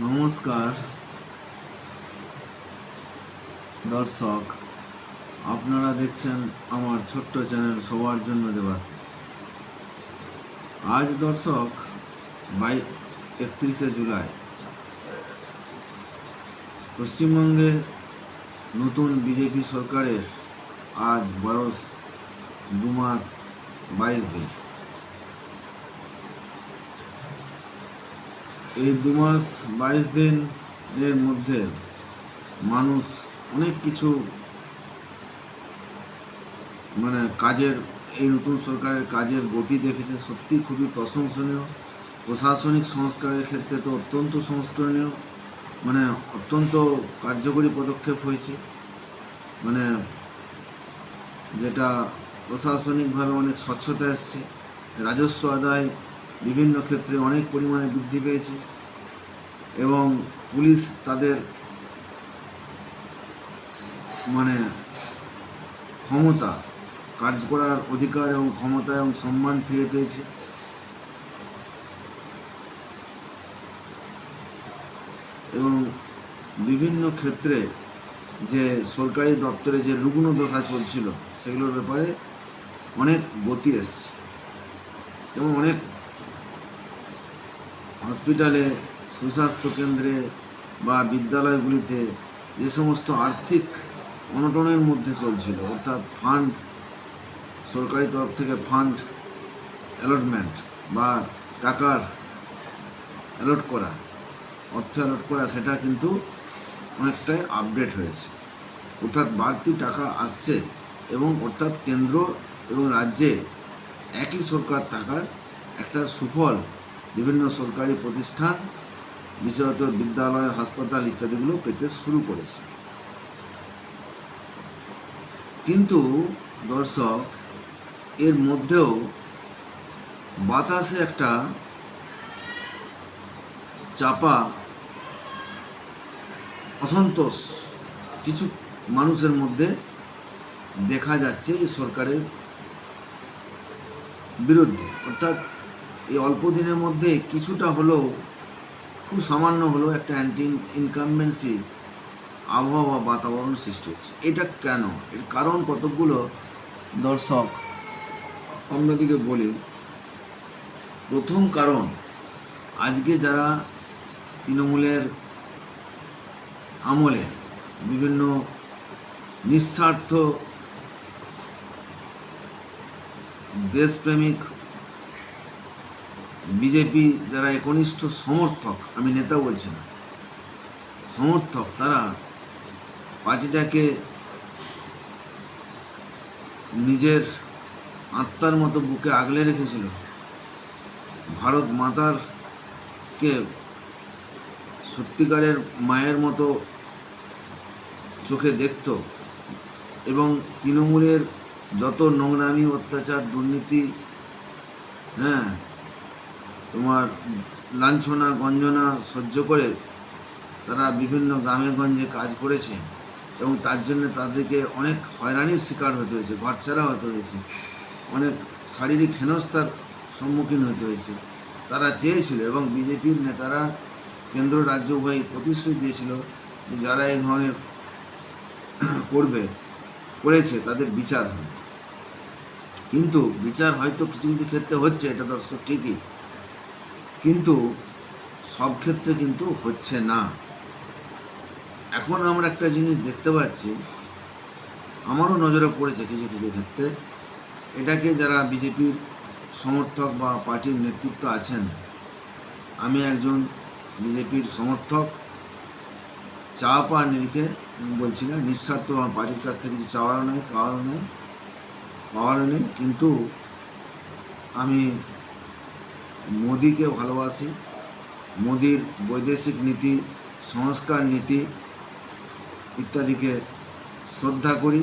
নমস্কার দর্শক, আপনারা দেখছেন আমার ছোট্ট চ্যানেল সবার জন্য দেবাশিস। আজ দর্শক 31শে জুলাই পশ্চিমবঙ্গে নতুন বিজেপি সরকারের আজ বয়স 2 মাস 22 দিন। এই 2 মাস 22 দিনের মধ্যে মানুষ অনেক কিছু কাজের, এই নতুন সরকারের কাজের গতি দেখেছে, সত্যি খুবই প্রশংসনীয়। প্রশাসনিক সংস্কারের ক্ষেত্রে তো অত্যন্ত সংস্করণীয়, অত্যন্ত কার্যকরী পদক্ষেপ হয়েছে। যেটা প্রশাসনিকভাবে অনেক স্বচ্ছতা এসছে, রাজস্ব আদায় বিভিন্ন ক্ষেত্রে অনেক পরিমাণে বৃদ্ধি পেয়েছে এবং পুলিশ তাদের ক্ষমতা, কাজ করার অধিকার এবং ক্ষমতা এবং সম্মান ফিরে পেয়েছে। এবং বিভিন্ন ক্ষেত্রে যে সরকারি দপ্তরে যে রুগ্ন দশা চলছিল সেগুলোর ব্যাপারে অনেক গতি এসছে এবং অনেক হসপিটালে, সুস্বাস্থ্য কেন্দ্রে বা বিদ্যালয়গুলিতে যে সমস্ত আর্থিক অনটনের মধ্যে চলছিল, অর্থাৎ ফান্ড, সরকারি তরফ থেকে ফান্ড অ্যালটমেন্ট বা টাকার অর্থ অ্যালট করা, সেটা কিন্তু অনেকটাই আপডেট হয়েছে। অর্থাৎ বাড়তি টাকা আসছে এবং অর্থাৎ কেন্দ্র এবং রাজ্যে একই সরকার থাকার একটা সুফল বিভিন্ন সরকারি প্রতিষ্ঠান, বিশেষত বিদ্যালয়, হাসপাতাল ইত্যাদিগুলো পেতে শুরু করেছে। কিন্তু দর্শক, এর মধ্যেও বাতাসে একটা চাপা অসন্তোষ কিছু মানুষের মধ্যে দেখা যাচ্ছে এই সরকারের বিরুদ্ধে। অর্থাৎ এই অল্প দিনের মধ্যে কিছুটা হলেও, খুব সামান্য হলেও একটা অ্যান্টি ইনকামবেন্সি আবহাওয়া, বাতাবরণ সৃষ্টি হচ্ছে। এটা কেন? এর কারণ কতকগুলো দর্শক অন্যদিকে বলি। প্রথম কারণ, আজকে যারা তৃণমূলের আমলে বিভিন্ন নিঃস্বার্থ দেশপ্রেমিক বিজেপি যারা একনিষ্ঠ সমর্থক, আমি নেতা বলছি না, সমর্থক, তারা পার্টিটাকে নিজের আত্মার মতো বুকে আগলে রেখেছিল। ভারত মাতারকে সত্যিকারের মায়ের মতো চোখে দেখত এবং তৃণমূলের যত নোংরামি, অত্যাচার, দুর্নীতি, তোমার লাঞ্ছনা গঞ্জনা সহ্য করে তারা বিভিন্ন গ্রামে গঞ্জে কাজ করেছে এবং তার জন্য তাদেরকে অনেক হয়রানির শিকার হতে হয়েছে, ঘরছাড়া হতে হয়েছে, অনেক শারীরিক হেনস্থার সম্মুখীন হতে হয়েছে। তারা চেয়েছিল এবং বিজেপির নেতারা কেন্দ্র রাজ্য উভয় প্রতিশ্রুতি দিয়েছিল যে যারা এই ধরনের করেছে তাদের বিচার হবে। কিন্তু বিচার হয়তো কিছু কিছু ক্ষেত্রে হচ্ছে, এটা দর্শক ঠিকই, কিন্তু সব ক্ষেত্রে কিন্তু হচ্ছে না। এখন আমরা একটা জিনিস দেখতে পাচ্ছি, আমারও নজরে পড়েছে কিছু কিছু ক্ষেত্রে, এটাকে যারা বিজেপির সমর্থক বা পার্টির নেতৃত্ব আছেন, আমি একজন বিজেপির সমর্থক, চা পাওয়ার নিরিখে বলছি না, নিঃস্বার্থ আমার পার্টির কাছ থেকে কিছু চাওয়ারও নেই, পাওয়ারও নেই, কিন্তু আমি মোদিকে ভালোবাসি, মোদির বৈদেশিক নীতি, সংস্কার নীতি ইত্যাদিকে শ্রদ্ধা করি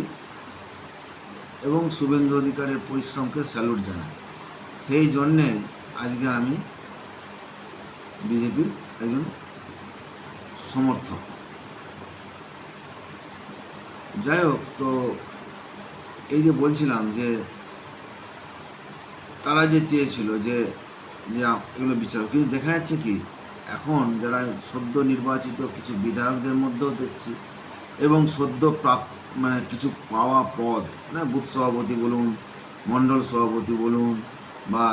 এবং শুভেন্দু অধিকারের পরিশ্রমকে স্যালুট জানাই। সেই জন্যে আজকে আমি বিজেপির একজন সমর্থক। যাই হোক, তো এই যে বলছিলাম যে তারা যে চেয়েছিল যে এগুলো বিচার, কিন্তু দেখা যাচ্ছে কি এখন যারা সদ্য নির্বাচিত কিছু বিধায়কদের মধ্যেও দেখছি, এবং সদ্য মানে কিছু পাওয়া পদ, মানে বুথ সভাপতি বলুন, মণ্ডল সভাপতি বলুন, বা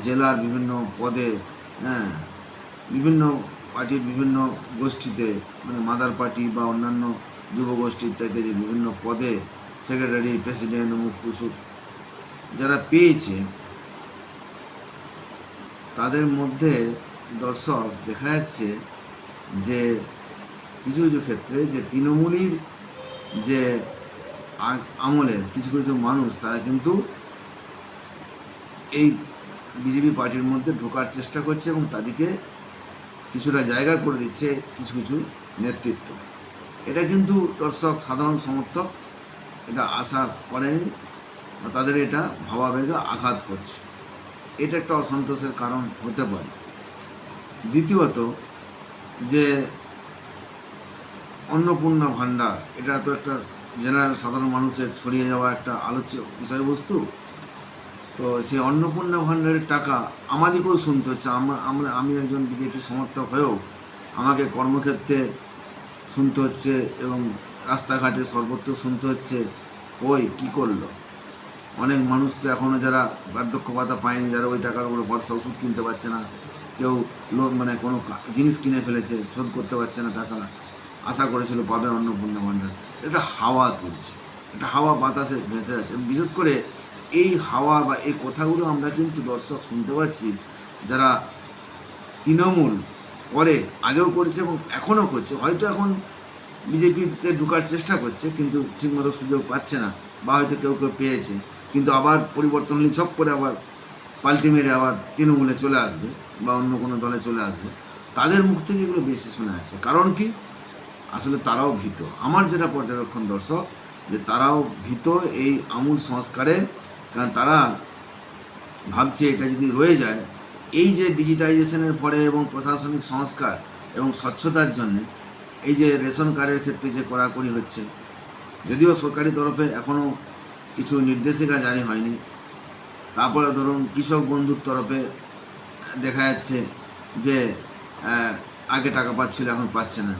জেলার বিভিন্ন পদে, হ্যাঁ, বিভিন্ন পার্টির বিভিন্ন গোষ্ঠীতে, মানে মাদার পার্টি বা অন্যান্য যুব গোষ্ঠী ইত্যাদি যে বিভিন্ন পদে সেক্রেটারি, প্রেসিডেন্ট, মুক্তসুদ যারা পেয়েছে, তাদের মধ্যে দর্শক দেখা যাচ্ছে যে কিছু কিছু ক্ষেত্রে যে তৃণমূলীর যে আমলের কিছু কিছু মানুষ, তারা কিন্তু এই বিজেপি পার্টির মধ্যে ঢোকার চেষ্টা করছে এবং তাদেরকে কিছুটা জায়গা করে দিচ্ছে কিছু কিছু নেতৃত্ব। এটা কিন্তু দর্শক সাধারণ সমর্থক এটা আশা করেনি, তাদের এটা ভাবাবেগে আঘাত করছে। এটা একটা অসন্তোষের কারণ হতে পারে। দ্বিতীয়ত, যে অন্নপূর্ণা ভাণ্ডার, এটা তো একটা জেনারেল সাধারণ মানুষের ছড়িয়ে যাওয়া একটা আলোচ্য বিষয়বস্তু। তো সেই অন্নপূর্ণা ভাণ্ডারের টাকা আমাদেরকেও শুনতে হচ্ছে। আমি একজন বিজেপি সমর্থক হয়েও আমাকে কর্মক্ষেত্রে শুনতে হচ্ছে এবং রাস্তাঘাটে সর্বত্র শুনতে হচ্ছে, ওই কী করলো। অনেক মানুষ তো এখনও যারা বার্ধক্য ভাতা পায়নি, যারা ওই টাকার উপরে ভরসা, ওষুধ কিনতে পারছে না, কেউ মানে কোনো জিনিস কিনে ফেলেছে, শোধ করতে পারছে না টাকা, আশা করেছিল পাবে অন্নপূর্ণা ভাণ্ডার। এটা হাওয়া তুলছে, এটা হাওয়া বাতাসে ভেসে আছে। বিশেষ করে এই হাওয়া বা এই কথাগুলো আমরা কিন্তু দর্শক শুনতে পাচ্ছি যারা তৃণমূল করে, আগেও করেছে এবং এখনও করছে। হয়তো এখন বিজেপিতে ঢোকার চেষ্টা করছে কিন্তু ঠিকমতো সুযোগ পাচ্ছে না, বা হয়তো কেউ কেউ পেয়েছে, কিন্তু আবার পরিবর্তন হলে ঝপ করে আবার পাল্টি মেরে আবার তৃণমূলে চলে আসবে বা অন্য কোনো দলে চলে আসবে। তাদের মুখ থেকে এগুলো বেশি শোনা যাচ্ছে। কারণ কি, আসলে তারাও ভীত। আমার যেটা পর্যবেক্ষণ দর্শক, যে তারাও ভীত এই আমূল সংস্কারে। কারণ তারা ভাবছে এটা যদি রয়ে যায়, এই যে ডিজিটাইজেশনের পরে এবং প্রশাসনিক সংস্কার এবং স্বচ্ছতার জন্যে এই যে রেশন কার্ডের ক্ষেত্রে যে কড়াকড়ি হচ্ছে, যদিও সরকারি তরফে এখনও কিছু নির্দেশিকা জারি হয়নি, তারপরে ধরুন কৃষক বন্ধুর তরফে দেখা যাচ্ছে যে আগে টাকা পাচ্ছিল, এখন পাচ্ছে না।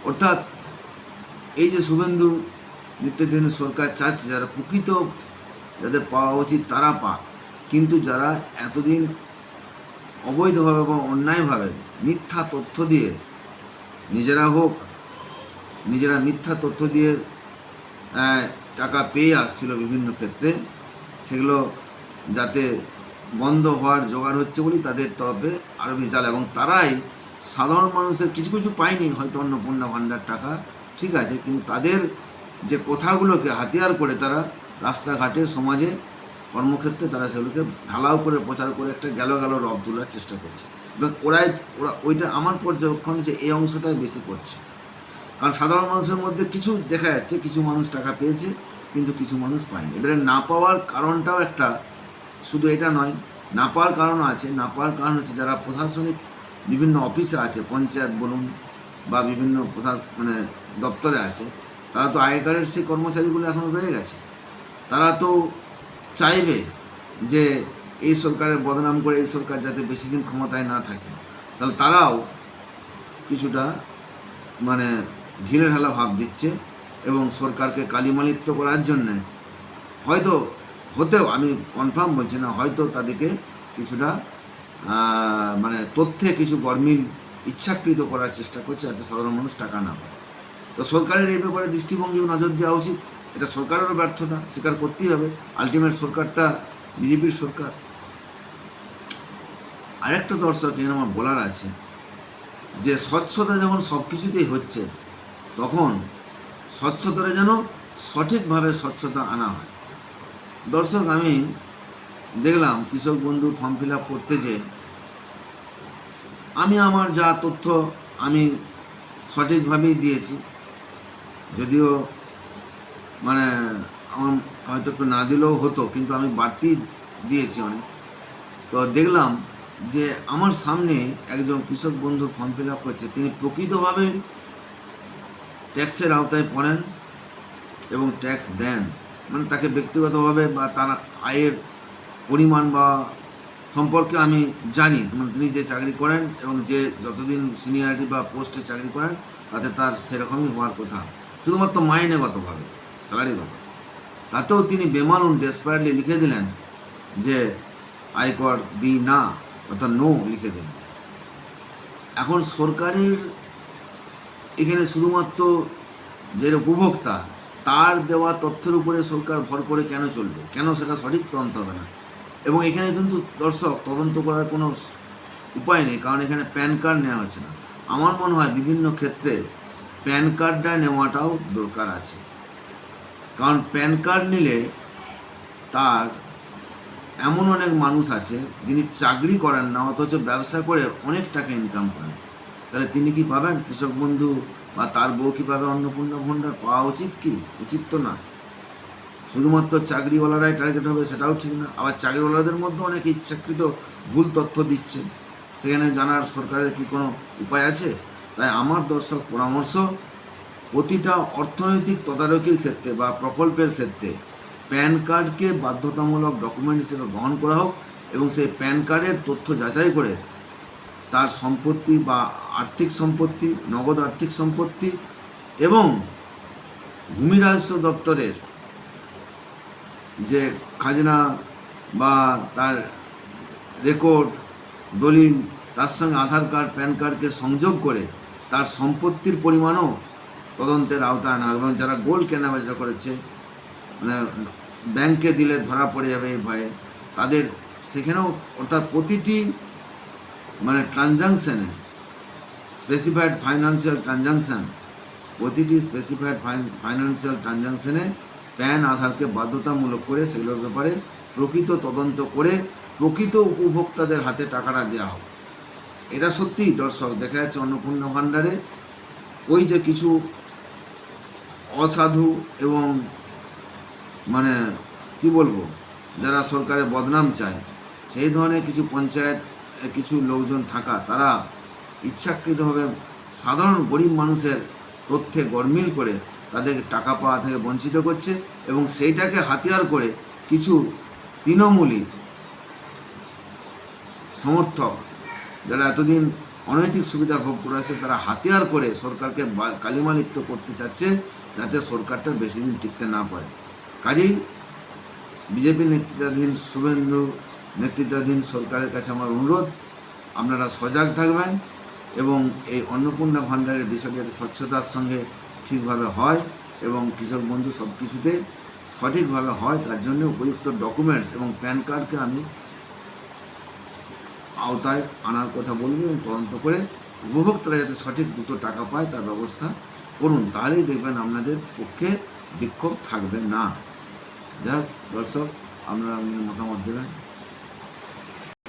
অর্থাৎ এই যে শুভেন্দু নিত্যদিন সরকার চাচ্ছে যারা প্রকৃত যাদের পাওয়া উচিত তারা পাক, কিন্তু যারা এতদিন অবৈধভাবে বা অন্যায়ভাবে মিথ্যা তথ্য দিয়ে নিজেরা মিথ্যা তথ্য দিয়ে টাকা পেয়ে আসছিল বিভিন্ন ক্ষেত্রে, সেগুলো যাতে বন্ধ হওয়ার জোগাড় হচ্ছে বলেই তাদের তরফে আরও বেশি চাল। এবং তারাই সাধারণ মানুষের কিছু কিছু পায়নি হয়তো অন্নপূর্ণা ভাণ্ডার টাকা, ঠিক আছে, কিন্তু তাদের যে কথাগুলোকে হাতিয়ার করে তারা রাস্তাঘাটে, সমাজে, কর্মক্ষেত্রে তারা সেগুলোকে ঢালাও করে প্রচার করে একটা গেল রব তোলার চেষ্টা করছে। এবং ওরা ওইটা আমার পর্যবেক্ষণ যে এই অংশটাই বেশি করছে। কারণ সাধারণ মানুষের মধ্যে কিছু দেখা যাচ্ছে, কিছু মানুষ টাকা পেয়েছে কিন্তু কিছু মানুষ পায়নি। এবারে না পাওয়ার কারণটাও একটা, শুধু এটা নয়, না পাওয়ার কারণও আছে। না পাওয়ার কারণ হচ্ছে যারা প্রশাসনিক বিভিন্ন অফিসে আছে, পঞ্চায়েত বলুন বা বিভিন্ন মানে দপ্তরে আছে, তারা তো আগেকারের সেই কর্মচারীগুলো এখন রয়ে গেছে। তারা তো চাইবে যে এই সরকারের বদনাম করে এই সরকার যাতে বেশি দিন ক্ষমতায় না থাকে। তাহলে তারাও কিছুটা মানে ঢিলে ঢালা ভাব দিচ্ছে এবং সরকারকে কালিমালিপ্ত করার জন্যে হয়তো, হতেও আমি কনফার্ম বলছি না, হয়তো তাদেরকে কিছুটা মানে তথ্যে কিছু গরমিল ইচ্ছাকৃত করার চেষ্টা করছে যাতে সাধারণ মানুষ টাকা না পায়। তো সরকারের এই ব্যাপারে দৃষ্টিভঙ্গি নজর দেওয়া উচিত। এটা সরকারেরও ব্যর্থতা, স্বীকার করতেই হবে। আলটিমেট সরকারটা বিজেপির সরকার। আরেকটা দর্শক এখানে আমার বলার আছে যে স্বচ্ছতা যখন সব কিছুতেই হচ্ছে, তখন স্বচ্ছতাটা যেন সঠিকভাবে স্বচ্ছতা আনা হয়। দর্শক, আমি দেখলাম কৃষক বন্ধুর ফর্ম ফিল আপ করতে যে আমি আমার যা তথ্য আমি সঠিকভাবেই দিয়েছি, যদিও মানে আমার হয়তো একটু না দিলেও হতো, কিন্তু আমি বাড়তি দিয়েছি অনেক। তো দেখলাম যে আমার সামনে একজন কৃষক বন্ধু ফর্ম ফিল আপ করছে, তিনি প্রকৃতভাবে ট্যাক্সের আওতায় পড়েন এবং ট্যাক্স দেন, মানে তাকে ব্যক্তিগতভাবে বা তার আয়ের পরিমাণ বা সম্পর্কে আমি জানি, তিনি যে চাকরি করেন এবং যে যতদিন সিনিয়রিটি বা পোস্টে চাকরি করেন তাতে তার সেরকমই হওয়ার কথা, শুধুমাত্র মাইনেগতভাবে, স্যালারিগত। তাতেও তিনি বেমালুন ডেসপারেটলি লিখে দিলেন যে আয়কর দিই না, অর্থাৎ নো লিখে দিলেন। এখন সরকারের এখানে শুধুমাত্র যে উপভোক্তা তার দেওয়া তথ্যের উপরে সরকার ভর করে কেন চলবে, কেন সেটা সঠিক তদন্ত হবে না? এবং এখানে কিন্তু দর্শক তদন্ত করার কোনো উপায় নেই, কারণ এখানে প্যান কার্ড নেওয়া হচ্ছে না। আমার মনে হয় বিভিন্ন ক্ষেত্রে প্যান কার্ডটা নেওয়াটাও দরকার আছে, কারণ প্যান কার্ড নিলে তার এমন অনেক মানুষ আছে যিনি চাকরি করেন না অথচ ব্যবসা করে অনেক টাকা ইনকাম করেন, তাহলে তিনি কি পাবেন? কৃষক বন্ধু বা তার বউ কী পাবে অন্নপূর্ণা ভাণ্ডার? পাওয়া উচিত কি? উচিত তো না। শুধুমাত্র চাকরিওয়ালারাই টার্গেট হবে সেটাও ঠিক না, আবার চাকরিওয়ালাদের মধ্যে অনেকে ইচ্ছাকৃত ভুল তথ্য দিচ্ছে, সেখানে জানার সরকারের কি কোনো উপায় আছে? তাই আমার দর্শক পরামর্শ, প্রতিটা অর্থনৈতিক তদারকির ক্ষেত্রে বা প্রকল্পের ক্ষেত্রে প্যান কার্ডকে বাধ্যতামূলক ডকুমেন্ট হিসেবে গ্রহণ করা হোক এবং সেই প্যান কার্ডের তথ্য যাচাই করে তার সম্পত্তি বা আর্থিক সম্পত্তি, নগদ আর্থিক সম্পত্তি এবং ভূমি রাজস্ব দপ্তরের যে খাজনা বা তার রেকর্ড, দলিল, তার সঙ্গে আধার কার্ড, প্যান কার্ডকে সংযোগ করে তার সম্পত্তির পরিমাণও তদন্তের আওতায় আনা, এবং যারা গোল্ড কেনাবেচা করেছে মানে ব্যাংকে দিলে ধরা পড়ে যাবে এই ভয়ে, তাদের সেখানেও, অর্থাৎ প্রতিটি মানে ট্রানজাকশানে স্পেসিফাইড ফাইন্যান্সিয়াল ট্রানজাকশান, প্রতিটি স্পেসিফাইড ফাইন্যান্সিয়াল ট্রানজাকশানে প্যান আধারকে বাধ্যতামূলক করে সেগুলোর ব্যাপারে প্রকৃত তদন্ত করে প্রকৃত উপভোক্তাদের হাতে টাকাটা দেওয়া হোক। এটা সত্যিই দর্শক দেখা যাচ্ছে অন্নপূর্ণা ভাণ্ডারে ওই যে কিছু অসাধু এবং মানে কি বলবো, যারা সরকারের বদনাম চায় সেই ধরনের কিছু পঞ্চায়েত কিছু লোকজন থাকা, তারা ইচ্ছাকৃতভাবে সাধারণ গরিব মানুষের তথ্যে গরমিল করে তাদের টাকা পাওয়া থেকে বঞ্চিত করছে, এবং সেইটাকে হাতিয়ার করে কিছু তৃণমূলী সমর্থক যারা এতদিন অনৈতিক সুবিধা ভোগ করে আসে, তারা হাতিয়ার করে সরকারকে কালিমালিপ্ত করতে চাচ্ছে যাতে সরকারটা বেশি দিন টিকতে না পারে। কাজেই বিজেপি নেতৃত্বাধীন শুভেন্দু নেতৃত্বাধীন সরকারের কাছে আমার অনুরোধ, আপনারা সজাগ থাকবেন এবং এই অন্নপূর্ণা ভাণ্ডারের বিষয়টি যাতে স্বচ্ছতার সঙ্গে ঠিকভাবে হয় এবং কৃষক বন্ধু সব কিছুতে সঠিকভাবে হয়, তার জন্য উপযুক্ত ডকুমেন্টস এবং প্যান কার্ডকে আমি আওতায় আনার কথা বলবো এবং তদন্ত করে উপভোক্তারা যাতে সঠিক দ্রুত টাকা পায় তার ব্যবস্থা করুন, তাহলেই দেখবেন আপনাদের পক্ষে বিক্ষোভ থাকবে না। যাই হোক দর্শক, আপনারা মতামত দেবেন।